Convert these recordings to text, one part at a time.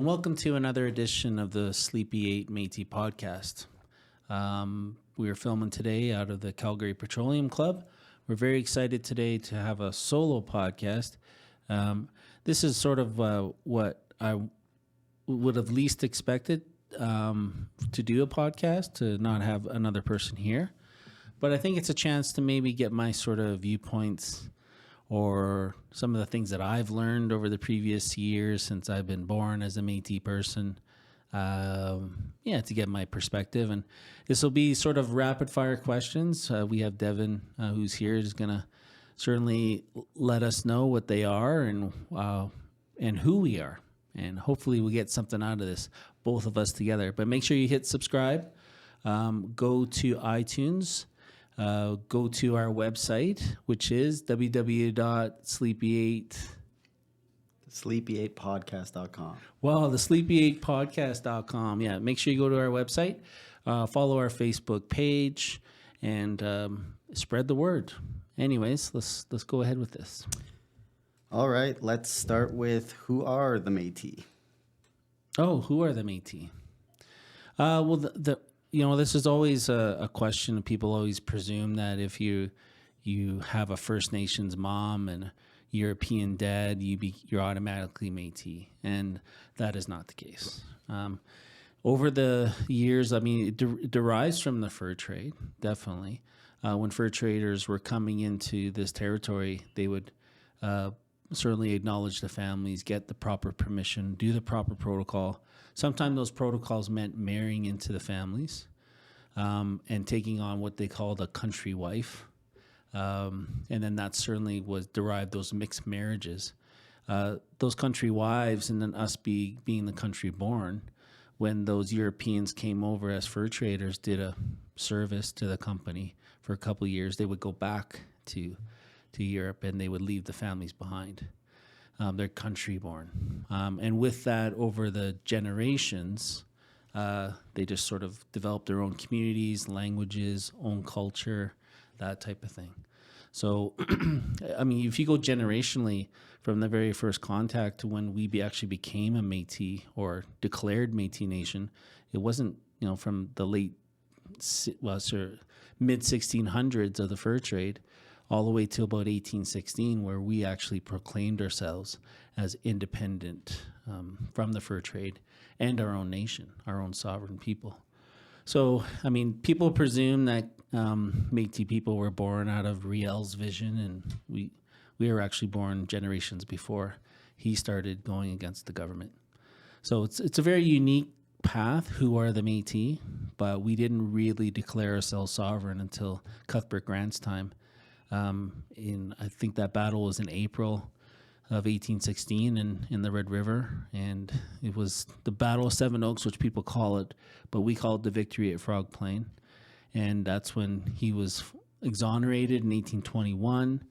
and welcome to another edition of the Sleepy 8 Métis podcast. We are filming today out of the Calgary Petroleum Club. We're very excited today to have a solo podcast. This is sort of what I would have least expected to do a podcast, to not have another person here. But I think it's a chance to maybe get my sort of viewpoints or some of the things that I've learned over the previous years since I've been born as a Métis person. To get my perspective. And this will be sort of rapid fire questions. We have Devin, who's here, is going to certainly let us know what they are and who we are. And hopefully we'll get something out of this, both of us together. But make sure you hit subscribe. Go to iTunes. Go to our website, which is sleepy8podcast.com. Well, the sleepy8podcast.com. Yeah, make sure you go to our website, follow our Facebook page, and spread the word. Anyways, let's go ahead with this. All right, let's start with who are the Métis? Oh, who are the Métis? This is always a question. People always presume that if you have a First Nations mom and a European dad, you're automatically Métis, and that is not the case. Over the years, it derives from the fur trade, definitely. When fur traders were coming into this territory, they would certainly acknowledge the families, get the proper permission, do the proper protocol. Sometimes those protocols meant marrying into the families and taking on what they called a country wife. And then that certainly was derived, those mixed marriages. Those country wives and then us being the country born, when those Europeans came over as fur traders, did a service to the company for a couple of years, they would go back to Europe and they would leave the families behind. They're country born. And with that, over the generations, they just sort of developed their own communities, languages, own culture, that type of thing. So, if you go generationally from the very first contact to when we actually became a Métis or declared Métis Nation, it wasn't, from the mid 1600s of the fur trade all the way to about 1816, where we actually proclaimed ourselves as independent from the fur trade and our own nation, our own sovereign people. So, people presume that Métis people were born out of Riel's vision, and we were actually born generations before he started going against the government. So it's a very unique path, who are the Métis, but we didn't really declare ourselves sovereign until Cuthbert Grant's time. I think that battle was in April of 1816 in the Red River, and it was the Battle of Seven Oaks, which people call it, but we call it the victory at Frog Plain. And that's when he was exonerated in 1821,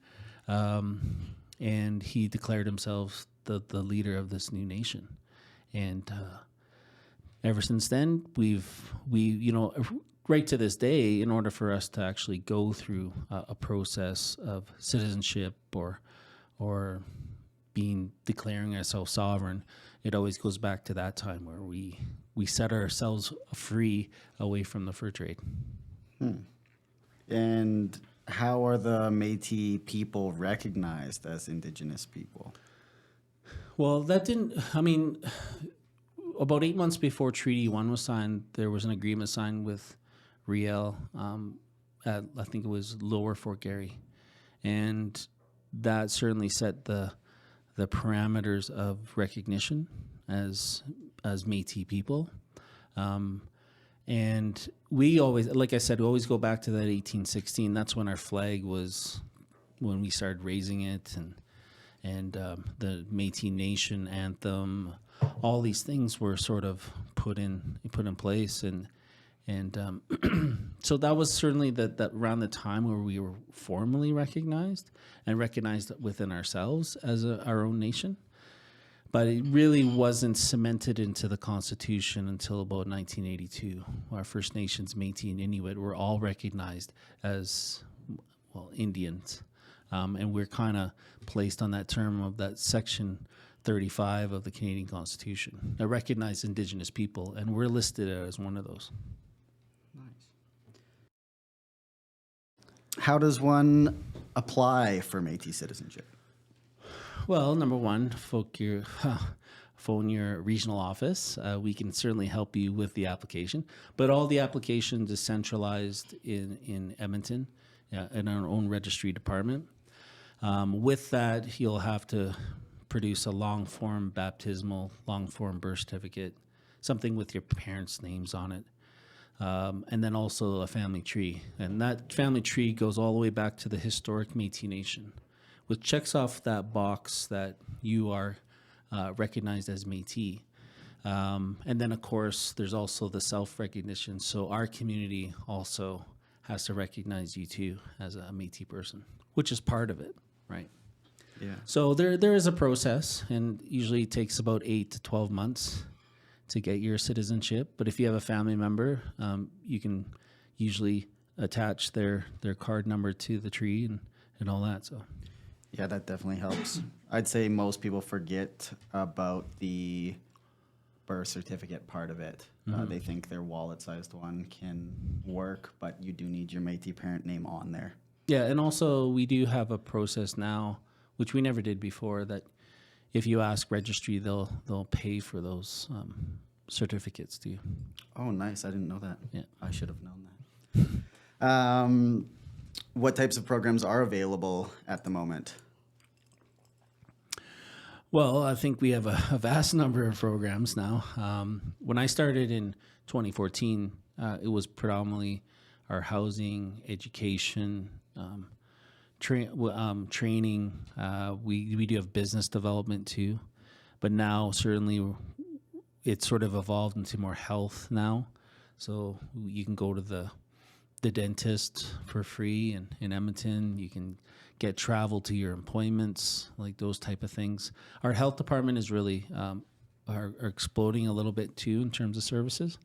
and he declared himself the leader of this new nation. And ever since then, right to this day, in order for us to actually go through a process of citizenship or declaring ourselves sovereign, it always goes back to that time where we set ourselves free away from the fur trade. And how are the Métis people recognized as Indigenous people? Well, about 8 months before Treaty 1 was signed, there was an agreement signed with Riel at, I think it was Lower Fort Garry. And that certainly set the parameters of recognition as Métis people. And we always, like I said, we always go back to that 1816. That's when our flag was, when we started raising it, and the Métis Nation anthem, all these things were sort of put in place, and so that was certainly that around the time where we were formally recognized within ourselves as our own nation. But it really wasn't cemented into the Constitution until about 1982. Our First Nations, Métis, and Inuit were all recognized as, Indians. And we're kind of placed on that term of that Section 35 of the Canadian Constitution that recognize Indigenous people, and we're listed as one of those. Nice. How does one apply for Métis citizenship? Well, number one, phone your regional office. We can certainly help you with the application, but all the applications is centralized in Edmonton, in our own registry department. With that, you'll have to produce a long form baptismal, long form birth certificate, something with your parents' names on it, and then also a family tree. And that family tree goes all the way back to the historic Métis Nation, which checks off that box that you are recognized as Métis. And then, of course, there's also the self-recognition. So our community also has to recognize you too as a Métis person, which is part of it, right? Yeah. So there is a process, and usually it takes about 8 to 12 months to get your citizenship. But if you have a family member, you can usually attach their card number to the tree and all that. So Yeah, that definitely helps. I'd say most people forget about the birth certificate part of it. They think their wallet-sized one can work, but you do need your Métis parent name on there. yeah, and also we do have a process now, which we never did before, that if you ask registry, they'll pay for those certificates to you. Oh, nice. I didn't know that. Yeah. I should have known that. What types of programs are available at the moment? Well, I think we have a vast number of programs now. When I started in 2014, it was predominantly our housing, education, training. We do have business development too, but now certainly it's sort of evolved into more health now. So you can go to the dentist for free in Edmonton. You can get travel to your appointments, like those type of things. Our health department is really are exploding a little bit too in terms of services.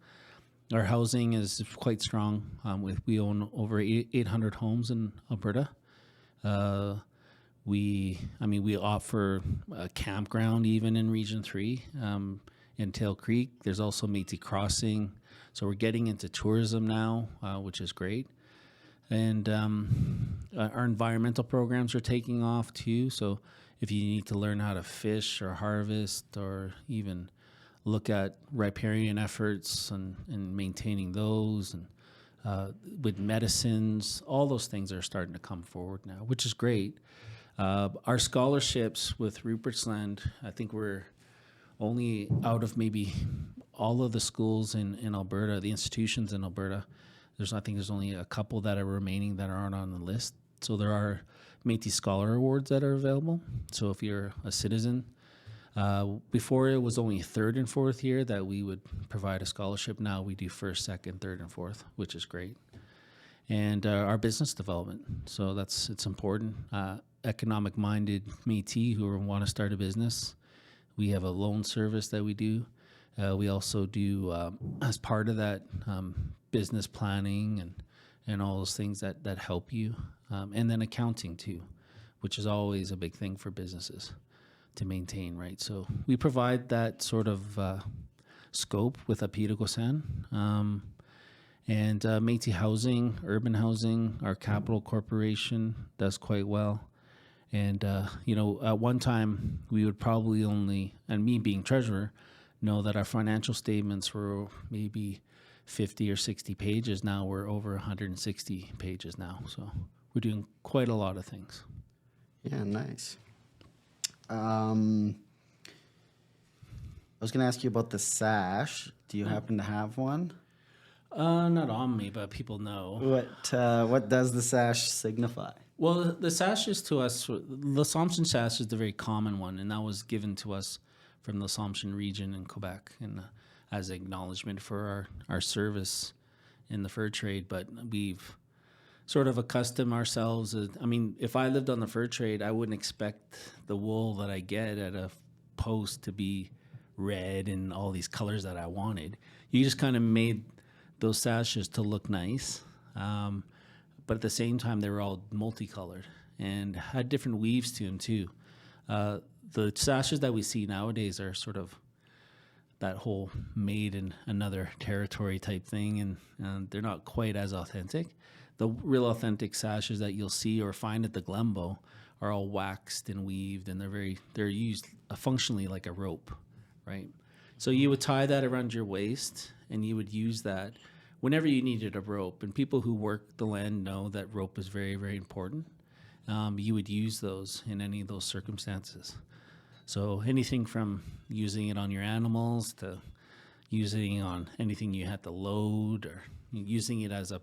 Our housing is quite strong. We own over 800 homes in Alberta. We offer a campground even in Region 3 in Tail Creek. There's also Métis Crossing. So we're getting into tourism now, which is great. And our environmental programs are taking off too. So if you need to learn how to fish or harvest or even look at riparian efforts and maintaining those, and with medicines, all those things are starting to come forward now, which is great. Our scholarships with Rupert's Land, I think we're only out of maybe all of the schools in Alberta, the institutions in Alberta. I think there's only a couple that are remaining that aren't on the list. So there are Métis Scholar Awards that are available. So if you're a citizen, before it was only third and fourth year that we would provide a scholarship. Now we do first, second, third, and fourth, which is great. And our business development. So it's important. Economic-minded Métis who want to start a business. We have a loan service that we do. We also do, as part of that, business planning and all those things that help you. And then accounting too, which is always a big thing for businesses to maintain, right? So we provide that sort of scope with Apida Gosan. And Métis Housing, Urban Housing, our Capital Corporation does quite well. And, at one time, we would probably only, and me being treasurer, know that our financial statements were maybe 50 or 60 pages. Now we're over 160 pages now. So we're doing quite a lot of things. Yeah, nice. I was going to ask you about the sash. Do you happen to have one? Not on me, but people know. What does the sash signify? Well, the sashes to us, the L'Assomption sash is the very common one, and that was given to us from the L'Assomption region in Quebec, and as acknowledgement for our service in the fur trade. But we've sort of accustomed ourselves. If I lived on the fur trade, I wouldn't expect the wool that I get at a post to be red and all these colors that I wanted. You just kind of made those sashes to look nice. But at the same time, they were all multicolored and had different weaves to them too. the sashes that we see nowadays are sort of that whole made in another territory type thing, and they're not quite as authentic. The real authentic sashes that you'll see or find at the Glenbow are all waxed and weaved, and they're used functionally like a rope, right? So you would tie that around your waist, and you would use that whenever you needed a rope. And people who work the land know that rope is very, very important. You would use those in any of those circumstances. So anything from using it on your animals to using it on anything you had to load, or using it as a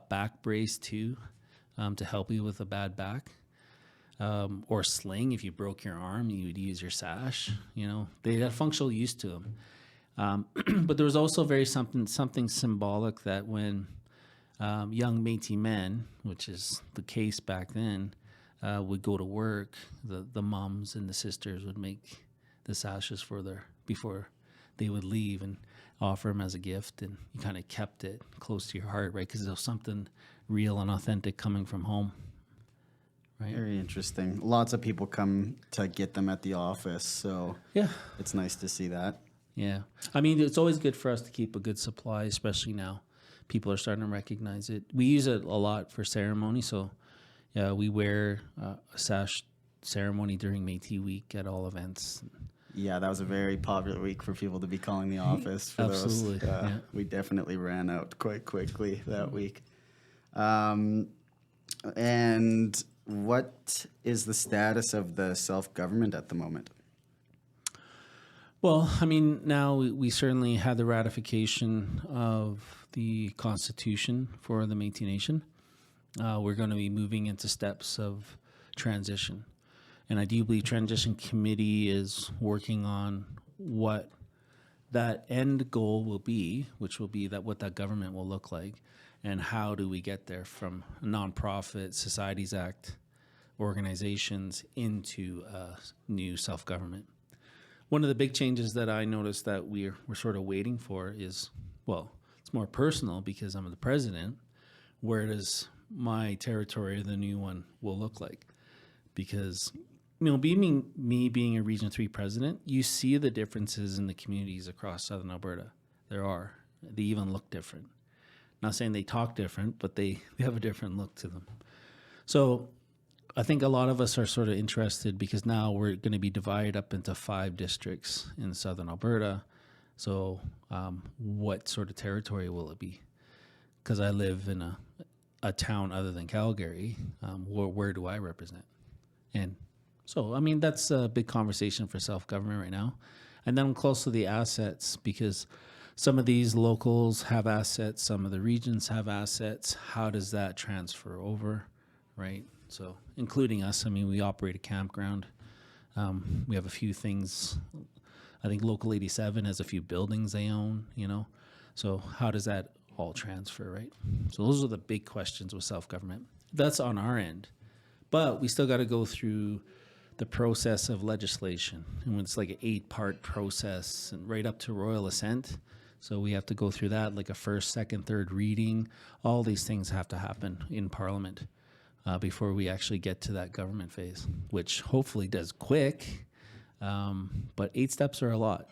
back brace too, to help you with a bad back. Or sling, if you broke your arm, you would use your sash. They had functional use to them. But there was also something symbolic that when young Métis men, which is the case back then, would go to work, the moms and the sisters would make the sashes before they would leave and offer them as a gift, and you kind of kept it close to your heart, right? Because there was something real and authentic coming from home. Right. Very interesting. Lots of people come to get them at the office, so yeah, it's nice to see that. Yeah. I mean, it's always good for us to keep a good supply, especially now. People are starting to recognize it. We use it a lot for ceremony, so yeah, we wear a sash ceremony during Métis Week at all events. Yeah, that was a very popular week for people to be calling the office for Absolutely. those. Yeah. We definitely ran out quite quickly that week. And what is the status of the self-government at the moment? Well, I mean, now we certainly had the ratification of the Constitution for the Métis Nation. We're going to be moving into steps of transition. And I do believe Transition Committee is working on what that end goal will be, which will be what that government will look like, and how do we get there from a nonprofit Societies Act organizations into new self-government. One of the big changes that I noticed that we're sort of waiting for is, well, it's more personal because I'm the president. Where does my territory, the new one, will look like? Because, being a Region 3 president, you see the differences in the communities across Southern Alberta. There are. They even look different. Not saying they talk different, but they have a different look to them. So I think a lot of us are sort of interested because now we're going to be divided up into 5 districts in Southern Alberta. So what sort of territory will it be? Because I live in a town other than Calgary. Where do I represent? And so, I mean, that's a big conversation for self-government right now. And then I'm close to the assets because some of these locals have assets, some of the regions have assets. How does that transfer over, right? So, including us, I mean, we operate a campground. We have a few things. I think Local 87 has a few buildings they own, So how does that all transfer, right? So those are the big questions with self-government. That's on our end. But we still got to go through the process of legislation. And when it's like an 8-part process and right up to royal assent. So we have to go through that, like a first, second, third reading. All these things have to happen in Parliament before we actually get to that government phase, which hopefully does quick. But 8 steps are a lot.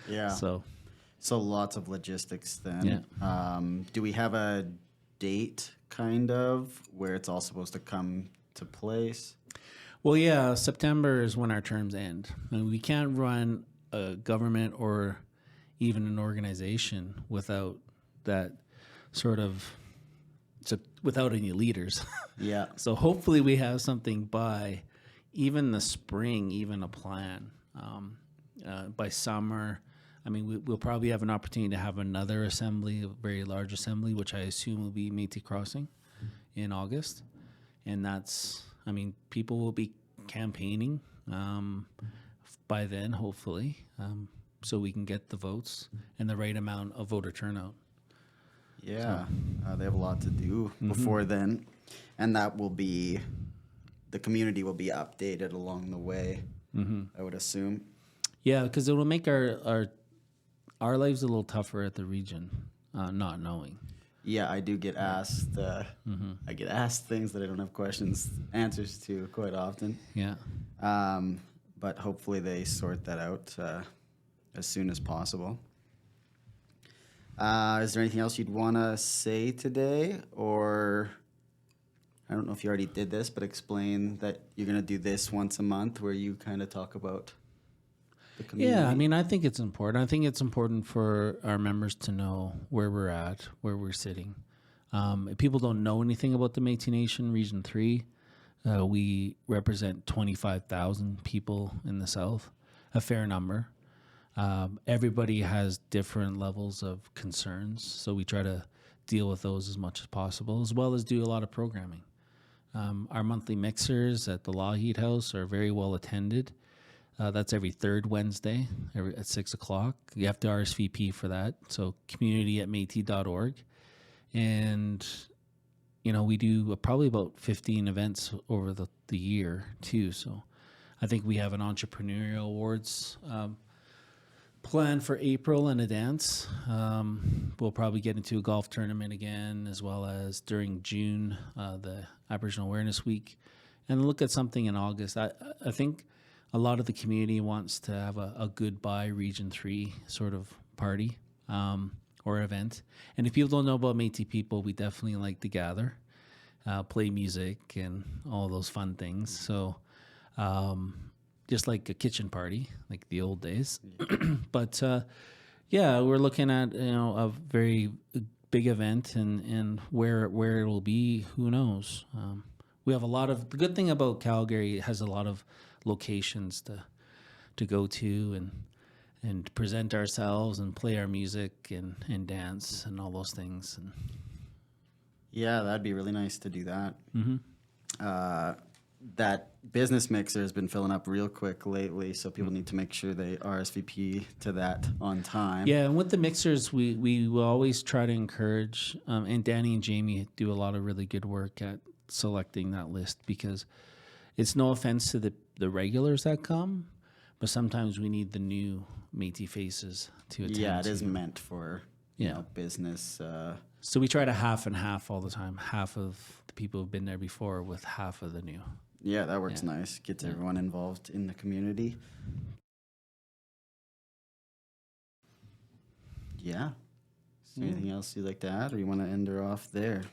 Yeah. So lots of logistics then. Yeah. Do we have a date kind of where it's all supposed to come to place? Well, yeah, September is when our terms end. And we can't run a government or even an organization without that sort of, without any leaders. Yeah. So hopefully we have something by even the spring, even a plan. By summer, I mean, we'll probably have an opportunity to have another assembly, a very large assembly, which I assume will be Métis Crossing in August. And that's, I mean, people will be campaigning by then, hopefully, so we can get the votes and the right amount of voter turnout. Yeah, they have a lot to do before then. And that will be, the community will be updated along the way, I would assume. Yeah, because it will make our lives a little tougher at the region, not knowing. Yeah, I do get asked. I get asked things that I don't have answers to quite often. Yeah. but hopefully they sort that out as soon as possible. Is there anything else you'd want to say today? Or I don't know if you already did this, but explain that you're going to do this once a month where you kind of talk about the community. Yeah, I mean, I think it's important. I think it's important for our members to know where we're at, where we're sitting. If people don't know anything about the Métis Nation Region 3, we represent 25,000 people in the South, a fair number. Everybody has different levels of concerns, so we try to deal with those as much as possible, as well as do a lot of programming. Our monthly mixers at the Lougheed House are very well attended. That's every third Wednesday at 6 o'clock. You have to RSVP for that, so community@métis.org. And, we do probably about 15 events over the year, too. So I think we have an entrepreneurial awards planned for April and a dance. We'll probably get into a golf tournament again, as well as during June, the Aboriginal Awareness Week. And look at something in August. I think a lot of the community wants to have a goodbye Region 3 sort of party. Or event. And if people don't know about Métis people, we definitely like to gather, play music and all those fun things. So just like a kitchen party, like the old days. But we're looking at a very big event, and where it will be, who knows. We have the good thing about Calgary, it has a lot of locations to go to and present ourselves and play our music and dance and all those things. And yeah, that'd be really nice to do that. Mm-hmm. That business mixer has been filling up real quick lately, so people need to make sure they RSVP to that on time. Yeah, and with the mixers, we will always try to encourage, and Danny and Jamie do a lot of really good work at selecting that list, because it's no offense to the regulars that come, but sometimes we need the new Métis faces to attend. Yeah, it is meant for business. So we try to half and half all the time. Half of the people who've been there before with half of the new. Yeah, that works nice. Gets everyone involved in the community. Yeah. Is there anything else you'd like to add, or you want to end her off there?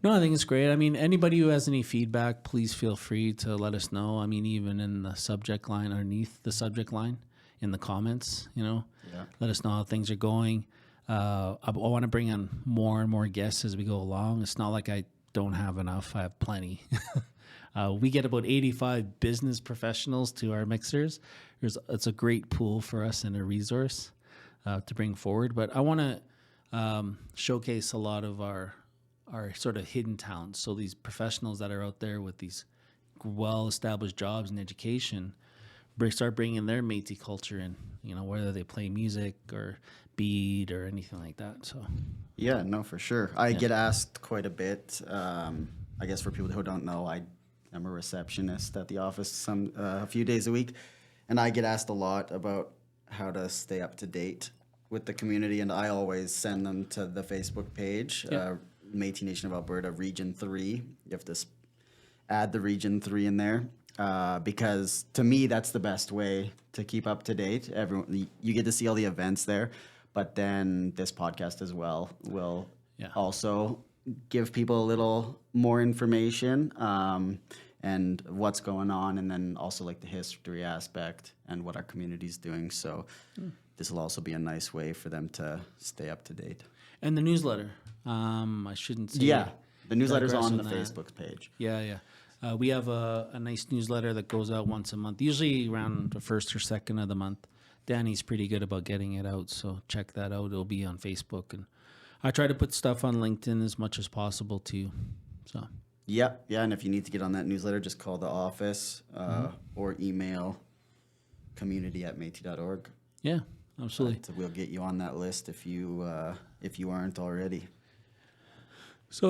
No, I think it's great. I mean, anybody who has any feedback, please feel free to let us know. I mean, even in the subject line, underneath the subject line, in the comments, let us know how things are going. I want to bring on more and more guests as we go along. It's not like I don't have enough. I have plenty. We get about 85 business professionals to our mixers. It's a great pool for us and a resource to bring forward. But I want to showcase a lot of our sort of hidden talents. So these professionals that are out there with these well-established jobs and education, start bringing their Métis culture in, whether they play music or bead or anything like that. So yeah, no, for sure. I get asked quite a bit. I guess for people who don't know, I'm a receptionist at the office a few days a week, and I get asked a lot about how to stay up to date with the community, and I always send them to the Facebook page, Métis Nation of Alberta Region 3. You have to add the Region 3 in there, because to me that's the best way to keep up to date. You get to see all the events there, but then this podcast as well will also give people a little more information and what's going on, and then also like the history aspect and what our community's doing. So this will also be a nice way for them to stay up to date. And the newsletter. I shouldn't say. Yeah, the newsletter's on the Facebook page. Yeah. We have a nice newsletter that goes out once a month, usually around the first or second of the month. Danny's pretty good about getting it out, so check that out. It'll be on Facebook, and I try to put stuff on LinkedIn as much as possible too. So yeah, and if you need to get on that newsletter, just call the office or email community@métis.org. Yeah, absolutely. But we'll get you on that list if you aren't already. So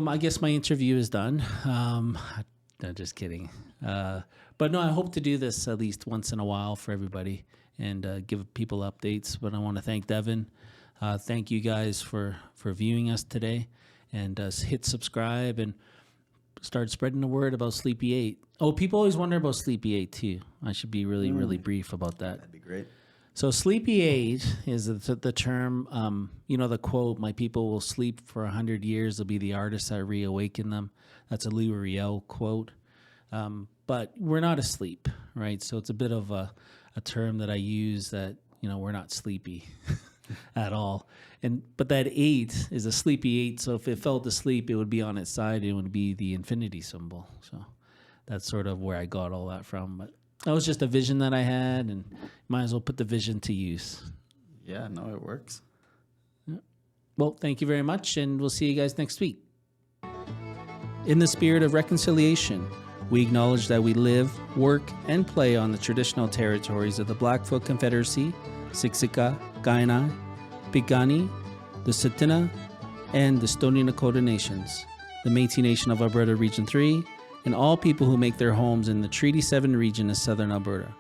I guess my interview is done. No, just kidding. But no, I hope to do this at least once in a while for everybody and give people updates. But I want to thank Devin. Thank you guys for viewing us today, and hit subscribe and start spreading the word about Sleepy 8. Oh, people always wonder about Sleepy 8 too. I should be really brief about that. That'd be great. So Sleepy 8 is the term, the quote, my people will sleep for 100 years. They'll be the artists that reawaken them. That's a Louis Riel quote. But we're not asleep, right? So it's a bit of a term that I use that, we're not sleepy at all. But that 8 is a sleepy 8. So if it fell asleep, it would be on its side. It would be the infinity symbol. So that's sort of where I got all that from. But that was just a vision that I had, and might as well put the vision to use. Yeah, no, it works. Yeah. Well, thank you very much, and we'll see you guys next week. In the spirit of reconciliation, we acknowledge that we live, work, and play on the traditional territories of the Blackfoot Confederacy, Siksika, Kainai, Piikani, the Tsuut'ina, and the Stoney Nakoda Nations, the Métis Nation of Alberta Region 3, and all people who make their homes in the Treaty 7 region of Southern Alberta.